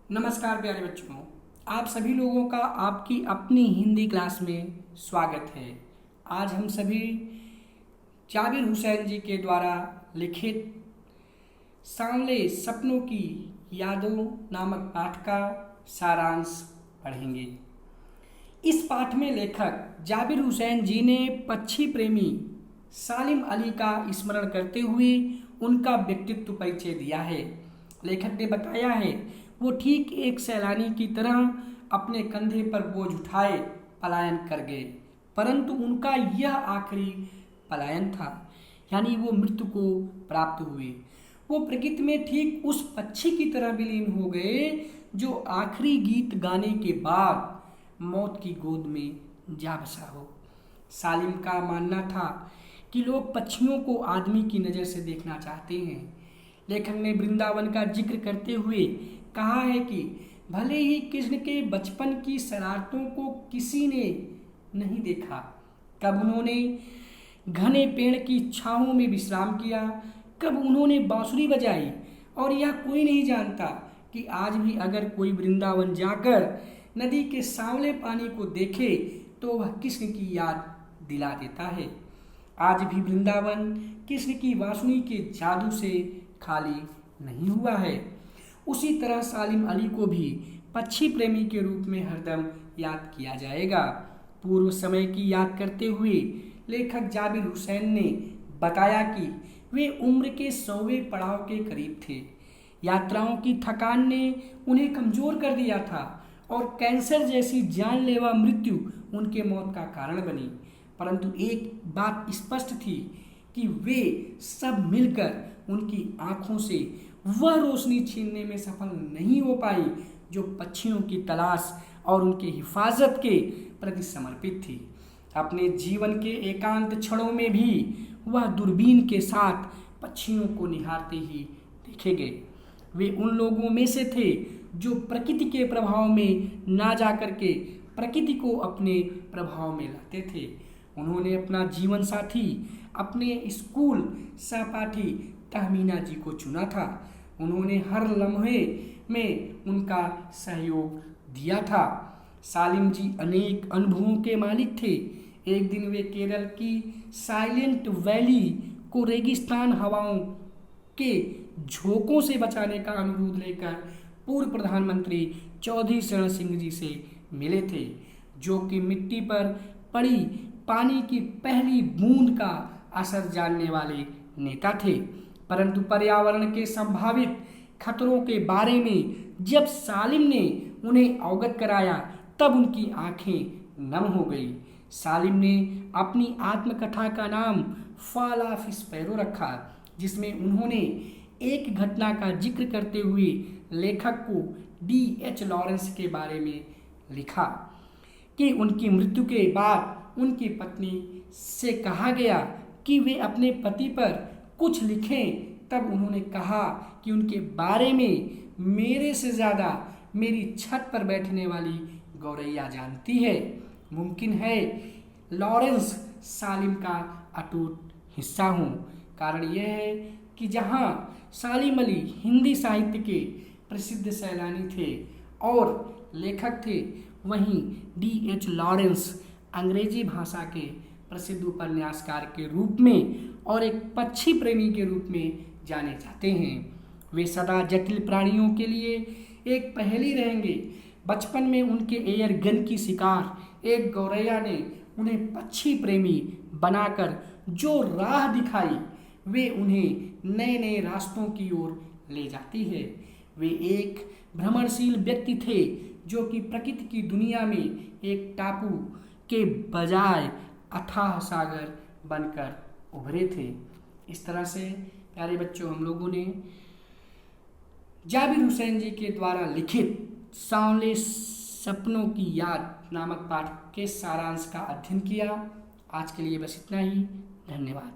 नमस्कार प्यारे बच्चों, आप सभी लोगों का आपकी अपनी हिंदी क्लास में स्वागत है। आज हम सभी जाबिर हुसैन जी के द्वारा लिखित सांवले सपनों की यादों नामक पाठ का सारांश पढ़ेंगे। इस पाठ में लेखक जाबिर हुसैन जी ने पक्षी प्रेमी सालिम अली का स्मरण करते हुए उनका व्यक्तित्व परिचय दिया है। लेखक ने बताया है वो ठीक एक सैलानी की तरह अपने कंधे पर बोझ उठाए पलायन कर गए, परंतु उनका यह आखिरी पलायन था, यानी वो मृत्यु को प्राप्त हुए। वो प्रकृति में ठीक उस पक्षी की तरह विलीन हो गए जो आखिरी गीत गाने के बाद मौत की गोद में जा बसा हो। सालिम का मानना था कि लोग पक्षियों को आदमी की नज़र से देखना चाहते हैं। लेखक ने वृंदावन का जिक्र करते हुए कहा है कि भले ही कृष्ण के बचपन की शरारतों को किसी ने नहीं देखा, कब उन्होंने घने पेड़ की छांवों में विश्राम किया, कब उन्होंने बांसुरी बजाई, और यह कोई नहीं जानता कि आज भी अगर कोई वृंदावन जाकर नदी के सांवले पानी को देखे तो वह कृष्ण की याद दिला देता है। आज भी वृंदावन कृष्ण की बांसुरी के जादू से खाली नहीं हुआ है। उसी तरह सालिम अली को भी पक्षी प्रेमी के रूप में हरदम याद किया जाएगा। पूर्व समय की याद करते हुए लेखक जाबिर हुसैन ने बताया कि वे उम्र के 100वें पड़ाव के करीब थे। यात्राओं की थकान ने उन्हें कमजोर कर दिया था और कैंसर जैसी जानलेवा मृत्यु उनके मौत का कारण बनी, परंतु एक बात स्पष्ट थी कि वे सब मिलकर उनकी आंखों से वह रोशनी छीनने में सफल नहीं हो पाई जो पक्षियों की तलाश और उनके हिफाजत के प्रति समर्पित थी। अपने जीवन के एकांत क्षणों में भी वह दूरबीन के साथ पक्षियों को निहारते ही देखे गए। वे उन लोगों में से थे जो प्रकृति के प्रभाव में ना जाकर के प्रकृति को अपने प्रभाव में लाते थे। उन्होंने अपना जीवन साथी अपने स्कूल सहपाठी तहमीना जी को चुना था। उन्होंने हर लम्हे में उनका सहयोग दिया था। सालिम जी अनेक अनुभवों के मालिक थे। एक दिन वे केरल की साइलेंट वैली को रेगिस्तान हवाओं के झोंकों से बचाने का अनुरोध लेकर पूर्व प्रधानमंत्री चौधरी चरण सिंह जी से मिले थे, जो कि मिट्टी पर पड़ी पानी की पहली बूंद का असर जानने वाले नेता थे। परंतु पर्यावरण के संभावित खतरों के बारे में जब सालिम ने उन्हें अवगत कराया तब उनकी आंखें नम हो गई। सालिम ने अपनी आत्मकथा का नाम फॉल ऑफ स्पैरो रखा, जिसमें उन्होंने एक घटना का जिक्र करते हुए लेखक को D.H. लॉरेंस के बारे में लिखा कि उनकी मृत्यु के बाद उनकी पत्नी से कहा गया कि वे अपने पति पर कुछ लिखें। तब उन्होंने कहा कि उनके बारे में मेरे से ज़्यादा मेरी छत पर बैठने वाली गौरैया जानती है। मुमकिन है लॉरेंस सालिम का अटूट हिस्सा हूँ। कारण यह है कि जहाँ सालिम अली हिंदी साहित्य के प्रसिद्ध सैलानी थे और लेखक थे, वहीं D.H. लॉरेंस अंग्रेजी भाषा के प्रसिद्ध उपन्यासकार के रूप में और एक पक्षी प्रेमी के रूप में जाने जाते हैं। वे सदा जटिल प्राणियों के लिए एक पहेली रहेंगे। बचपन में उनके एयर गन की शिकार एक गौरैया ने उन्हें पक्षी प्रेमी बनाकर जो राह दिखाई, वे उन्हें नए नए रास्तों की ओर ले जाती है। वे एक भ्रमणशील व्यक्ति थे जो कि प्रकृति की दुनिया में एक टापू के बजाय अथाह सागर बनकर उभरे थे। इस तरह से प्यारे बच्चों, हम लोगों ने जाबिर हुसैन जी के द्वारा लिखित सांवले सपनों की याद नामक पाठ के सारांश का अध्ययन किया। आज के लिए बस इतना ही। धन्यवाद।